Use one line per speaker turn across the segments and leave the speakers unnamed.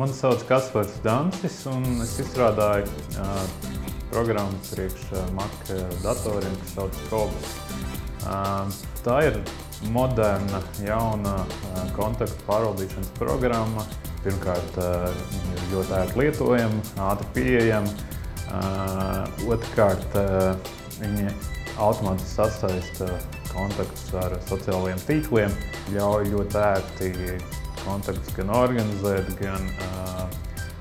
Mani sauc Kaspars Dancis, un es izstrādāju programmu priekš Mac datoriem, kas sauc Cobalt. Tā ir moderna, jauna kontaktu pārvaldīšanas programma. Pirmkārt, ir ļoti ērti lietojama, ātri pieejama. Otrkārt, viņi automātiski sasaista kontaktus ar sociālajiem tīkliem, ļauj ļoti ērti kontaktus gan organizēt, gan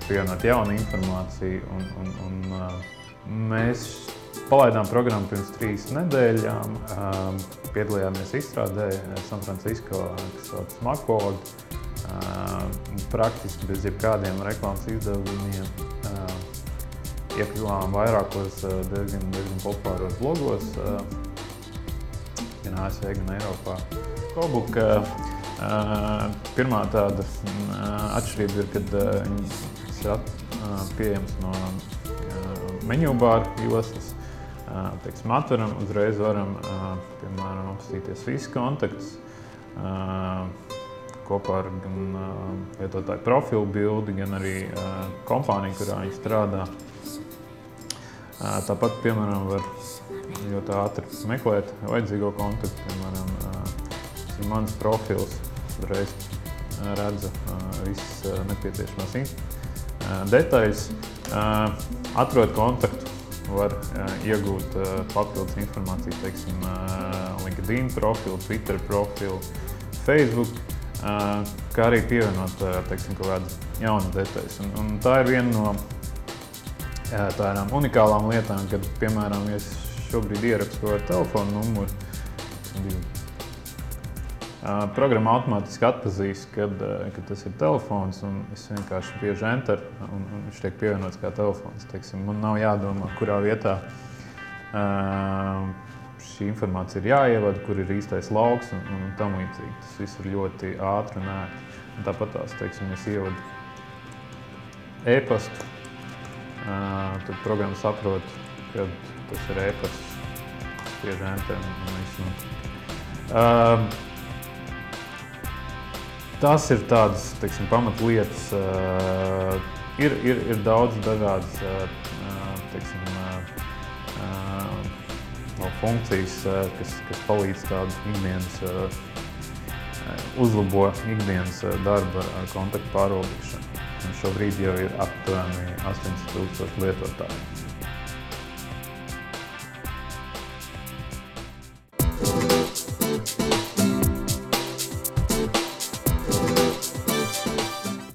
pievienot jaunu informāciju. Mēs palaidām programmu pirms 3 nedēļām, piedalījāmies izstrādē San Francisco, kas sauc Macworld, praktiski bez jebkādiem reklāmas izdevumiem. Iekļuvām vairākos diezgan populāros blogos, gan ASV, gan Eiropā. Cobalt pirmā tāda atšķirība ir, kad viņš ir pieejams no menu bāra joslas. Atveram, uzreiz varam, piemēram, apskatīties visus kontaktus, kopā ar gan lietotāju profilu bildi, gan arī kompāniju, kurā viņi strādā. Tāpat, piemēram, var ļoti ātri meklēt vajadzīgo kontaktu, piemēram, tas ir mans profils, uzreiz redzu visas nepieciešamās detaļas. Atrod kontaktu, var iegūt papildus informāciju, teiksim, LinkedIn profilu, Twitter profilu, Facebook, kā arī pievienot, teiksim, kaut kādas jaunas detaļas. Un tā ir viena no tādām unikālām lietām, kad, piemēram, ja es šobrīd ierakstu kaut kādu telefonu numuru, programma automātiski atpazīs, kad tas ir telefons, un es vienkārši bieži enter, un viņš tiek pievienots kā telefons. Teiksim, man nav jādomā, kurā vietā šī informācija ir jāievada, kur ir īstais lauks un tam līdzīgi. Tas viss ir ļoti ātri un ērti. Un tāpat tās, teiksim, es ievadu e-pastu, tad programma saprot, kad tas ir e-pasts, spiež enter un viss. Tas ir tādas, teiksim, pamatlietas. Ir daudz dažādas, teiksim, funkcijas, kas palīdz tādu ikdienas, uzlabo ikdienas darba ar kontaktu pārvaldīšanu. Un šobrīd jau ir aptuveni 800 000 lietotāji.